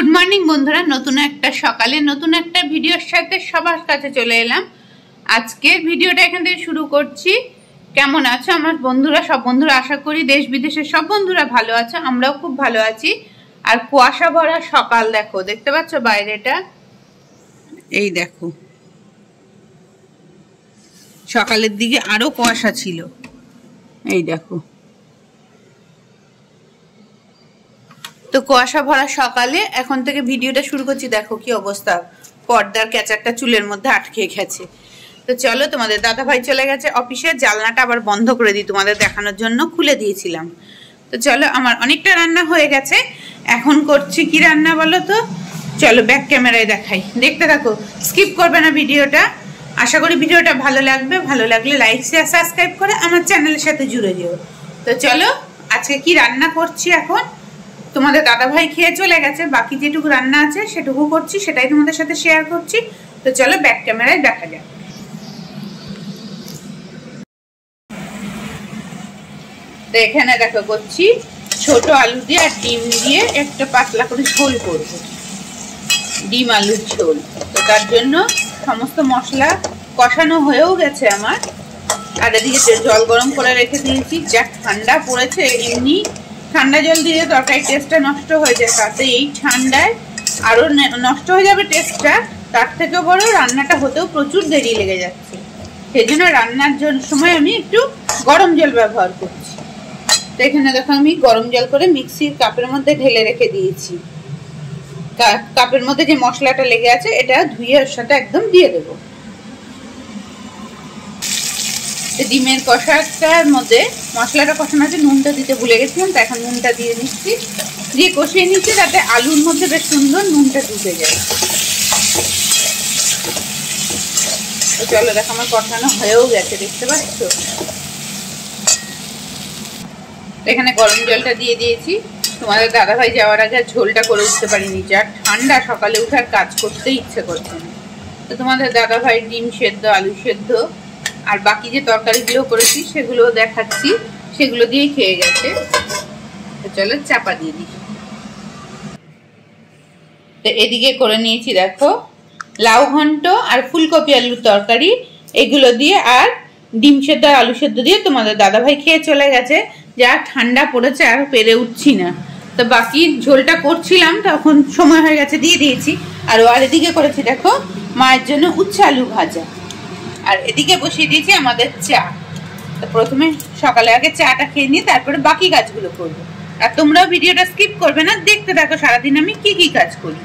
Good morning বন্ধুরা, নতুন একটা সকালে নতুন একটা ভিডিওর সাথে সবার কাছে চলে এলাম। আজকের ভিডিওটা এখান থেকে শুরু করছি। কেমন আছো আমার বন্ধুরা? সব বন্ধুরা আশা করি দেশ বিদেশের সব বন্ধুরা ভালো আছো, আমরাও খুব ভালো আছি। আর কুয়াশা ভরা সকাল, দেখো দেখতে পাচ্ছ বাইরেটা, এই দেখো সকালের দিকে আরো কুয়াশা ছিল, এই দেখো। তো কুয়াশা ভরা সকালে এখন থেকে ভিডিওটা শুরু করছি। দেখো কি অবস্থা, পর্দার ক্যাচারটা চুলের মধ্যে আটকে গেছে। তো চলো, তোমাদের দাদা ভাই চলে গেছে অফিসে, জানলাটা আবার বন্ধ করে দিই তোমাদের দেখানোর জন্য, খুলে দিয়েছিলাম। তো চলো, আমার অনেকটা রান্না হয়ে গেছে। এখন করছি কি রান্না বলো তো? চলো ব্যাক ক্যামেরায় দেখাই, দেখতে থাকো, স্কিপ করবে না ভিডিওটা। আশা করি ভিডিওটা ভালো লাগবে। ভালো লাগলে লাইক শেয়ার সাবস্ক্রাইব করে আমার চ্যানেলের সাথে জুড়ে যেও। তো চলো, আজকে কি রান্না করছি এখন তোমাদের দাদা ভাই খেয়ে চলে গেছে, বাকি যেটুকু রান্না আছে সেটুকু করছি, সেটাই তোমাদের সাথে শেয়ার করছি। তো চলো ব্যাক ক্যামেরায় দেখা যাক। তো এখানে দেখো করছি ছোট আলু দিয়ে আর ডিম দিয়ে একটা পাতলা করে ঝোল করবো, ডিম আলুর ঝোল। তো তার জন্য সমস্ত মশলা কষানো হয়েও গেছে আমার। আর এদিকে জল গরম করে রেখে দিয়েছি, যা ঠান্ডা পড়েছে, এমনি ঠান্ডা জল দিয়ে তরকারি টেস্টটা নষ্ট হয়ে যায়, তাতে এই ঠান্ডায় আরো নষ্ট হয়ে যাবে টেস্টটা। তার থেকে বড় রান্নাটা হতেও প্রচুর দেরি লেগে যাচ্ছে, সেই জন্য রান্নার সময় আমি একটু গরম জল ব্যবহার করছি। তো এখানে দেখো আমি গরম জল করে মিক্সির কাপের মধ্যে ঢেলে রেখে দিয়েছি। কাপের মধ্যে যে মশলাটা লেগে আছে এটা ধুয়ে ওর সাথে একদম দিয়ে দেবো। ডিমের কষাটার মধ্যে মশলাটা কষানো আছে, নুনটা দিতে ভুলে গেছিলাম, তো এখন নুনটা দিয়ে নিচ্ছি, দিয়ে কষিয়ে নিচ্ছি যাতে আলুর মধ্যে বেশ সুন্দর নুনটা ঢুকে যায়। চলো দেখো আমার কষানো হয়েও গেছে, দেখতে পাচ্ছ। এখানে গরম জলটা দিয়ে দিয়েছি। তোমাদের দাদাভাই যাওয়ার আগে ঝোলটা করে উঠতে পারিনি, যা ঠান্ডা, সকালে উঠার কাজ করতে ইচ্ছে করছে না। তো তোমাদের দাদাভাই ডিম সেদ্ধ, আলু সেদ্ধ আর বাকি যে তরকারিগুলো করেছি সেগুলো দেখাচ্ছি, সেগুলো দিয়েই খেয়ে গেছে। তো চলো চাপা দিয়ে দিই। তো এদিকে করে নিয়েছি দেখো লাউ ঘন্ট আর ফুলকপি আলুর তরকারি, এগুলো দিয়ে আর ডিম সেদ্ধ আর আলু সেদ্ধ দিয়ে তোমাদের দাদাভাই খেয়ে চলে গেছে। যা ঠান্ডা পড়েছে আর পেরে উঠছি না। তো বাকি ঝোলটা করছিলাম, তখন সময় হয়ে গেছে, দিয়ে দিয়েছি। আর এদিকে করেছি দেখো মায়ের জন্য উচ্ছে আলু ভাজা, আর এদিকে বসিয়ে দিয়েছি আমাদের চা। তো প্রথমে সকালে আগে চাটা খেয়ে নিয়ে তারপরে বাকি কাজগুলো করবো। আর তোমরাও ভিডিওটা স্কিপ করবে না, দেখতে থাকো সারাদিন আমি কি কি কাজ করি।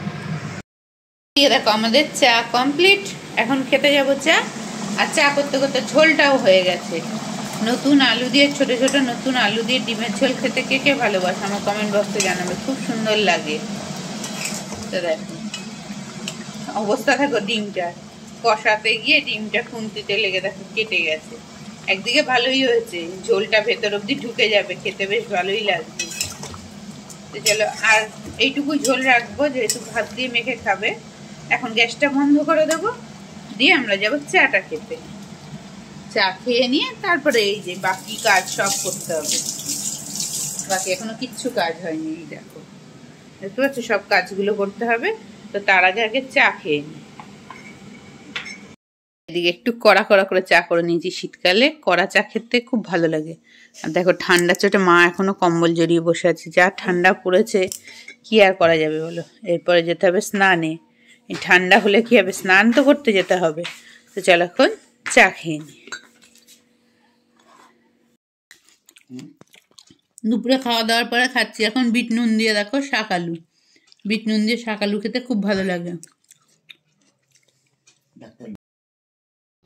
দেখো আমাদের চা কমপ্লিট, এখন খেতে যাবো চা। আর চা করতে করতে ঝোলটাও হয়ে গেছে। নতুন আলু দিয়ে, ছোট ছোট নতুন আলু দিয়ে ডিমের ঝোল খেতে কে কে ভালোবাসে আমার কমেন্ট বক্সে জানাবে, খুব সুন্দর লাগে। তো দেখো অবস্থা, দেখো ডিমটা কষাতে গিয়ে ডিমটা খুন্তিতে লেগে দেখো কেটে গেছে। একদিকে ভালোই হয়েছে, ঝোলটা ভেতর অব্দি ঢুকে যাবে, খেতে বেশ ভালোই লাগবে। তো চলো, আর এইটুকু ঝোল রাখবো যেহেতু ভাত দিয়ে মেখে খাবে। এখন গ্যাসটা বন্ধ করে দেবো, দিয়ে আমরা যাবো চাটা খেতে। চা খেয়ে নিয়ে তারপরে এই যে বাকি কাজ সব করতে হবে। বাকি এখনো কিচ্ছু কাজ হয়নি, এই দেখো দেখতে পাচ্ছ, সব কাজগুলো করতে হবে। তো তার আগে আগে চা খেয়ে নিই। এদিকে একটু কড়া কড়া করে চা করে নিয়েছি, শীতকালে কড়া চা খেতে খুব ভালো লাগে। আর দেখো ঠান্ডা চোটে মা এখনো কম্বল জড়িয়ে বসে আছে, যা ঠান্ডা পড়েছে কি আর করা যাবে বলো। এরপরে যেতে হবে স্নানে, এই ঠান্ডা হলে কি হবে, স্নান তো করতে যেতে হবে। তো চলো এখন চা খেয়ে নিই। দুপুরে খাওয়া দাওয়ার পরে খাচ্ছি এখন বিট নুন দিয়ে, দেখো শাক আলু, বিট নুন দিয়ে শাক আলু খেতে খুব ভালো লাগে।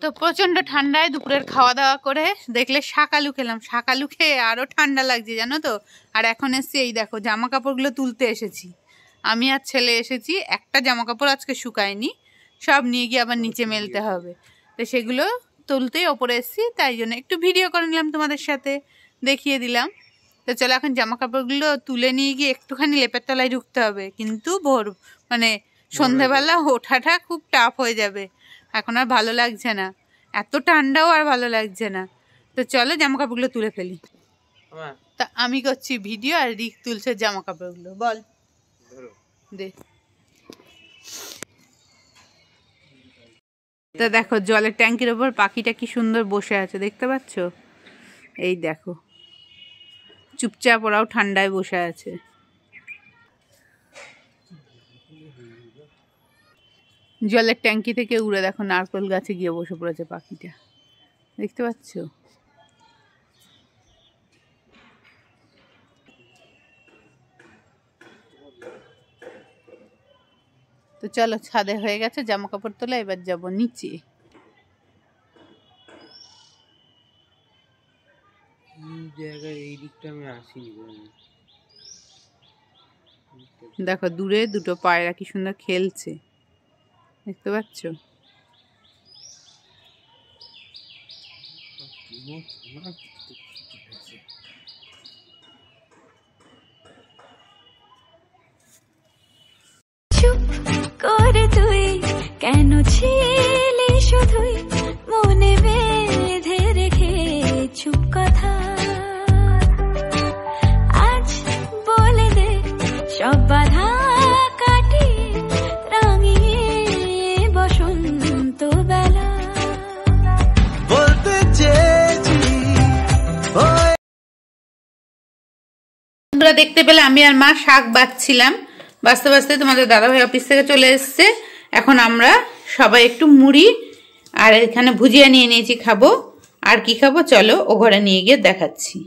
তো প্রচন্ড ঠান্ডায় দুপুরের খাওয়া দাওয়া করে দেখলে শাক আলু খেলাম, শাক আলু খেয়ে আরো ঠান্ডা লাগছে জানো তো। আর এখন এসছি, এই দেখো জামা কাপড়গুলো তুলতে এসেছি, আমি আর ছেলে এসেছি। একটা জামা কাপড় আজকে শুকায়নি, সব নিয়ে গিয়ে আবার নিচে মেলতে হবে। তো সেগুলো তুলতেই ওপরে এসছি, তাই জন্য একটু ভিডিও করে নিলাম, তোমাদের সাথে দেখিয়ে দিলাম। তো চলো এখন জামা কাপড়গুলো তুলে নিয়ে গিয়ে একটুখানি লেপের তলায় ঢুকতে হবে, কিন্তু সন্ধেবেলা ওঠাটা খুব টাফ হয়ে যাবে, এখন আর ভালো লাগছে না, এত ঠান্ডাও আর ভালো লাগছে না। তো চলো জামা কাপড়গুলো তুলে ফেলি। তা আমি করছি ভিডিও আর রিক তুলছে জামা কাপড়গুলো, বল দে। তো দেখো জলের ট্যাঙ্কির ওপর পাখিটা কি সুন্দর বসে আছে, দেখতে পাচ্ছ? এই দেখো চুপচাপ ওরাও ঠান্ডায় বসে আছে। জলের ট্যাঙ্কি থেকে উড়ে দেখো নারকেল গাছে গিয়ে বসে পড়েছে পাখিটা, দেখতে পাচ্ছ? তো চলো, ছাদে হয়ে গেছে জামা কাপড় তোলা, এবার যাবো নিচে। দেখো দূরে দুটো পায়রা কি সুন্দর খেলছে, দেখতে পাচ্ছ? চুপ করে তুই কেন ছিলি শুধুই মনে বেঁধে রেখে চুপ কথা, আজ বলে দে সব বাধা কাটিয়ে রাঙিয়ে বসন্ত বেলা বলতে চেয়েছি। তোমরা দেখতে পেলে আমি আর মা শাক বাছছিলাম, বাঁচতে বাঁচতে তোমাদের দাদাভাই অফিস থেকে চলে এসছে। এখন আমরা সবাই একটু মুড়ি আর এখানে ভুজিয়া নিয়ে নিয়েছি, খাবো। আর কি খাবো চলো ও ঘরে নিয়ে গিয়ে দেখাচ্ছি।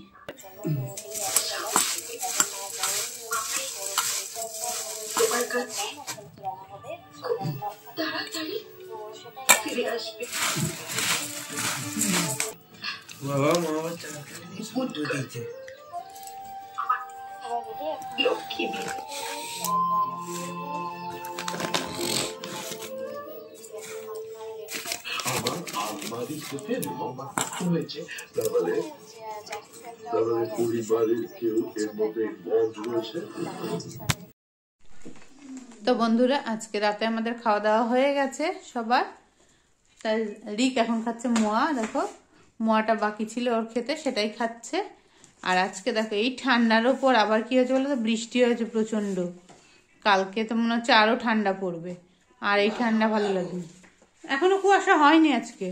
তো বন্ধুরা আজকে রাতে আমাদের খাওয়া দাওয়া হয়ে গেছে সবার। তাই রিক এখন খাচ্ছে মোয়া, দেখো মোয়াটা বাকি ছিল ওর খেতে, সেটাই খাচ্ছে। আর আজকে দেখো এই ঠান্ডার ওপর আবার কি হয়েছে বলো তো, বৃষ্টি হয়েছে প্রচন্ড। কালকে তো মনে হচ্ছে আরো ঠান্ডা পড়বে, আর এই ঠান্ডা ভালো লাগে। এখনো কুয়াশা হয়নি আজকে।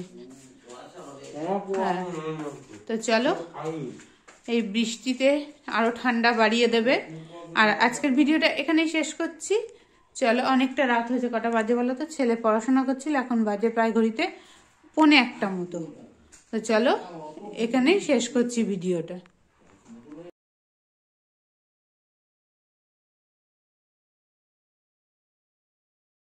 হ্যাঁ, তো চলো এই বৃষ্টিতে আরো ঠান্ডা বাড়িয়ে দেবে। আর আজকের ভিডিওটা এখানেই শেষ করছি। চলো, অনেকটা রাত হয়েছে, কটা বাজে বলো তো? ছেলে পড়াশোনা করছিল, এখন বাজে প্রায় ঘড়িতে 1:45 মতো। তো চলো এখানেই শেষ করছি ভিডিওটা।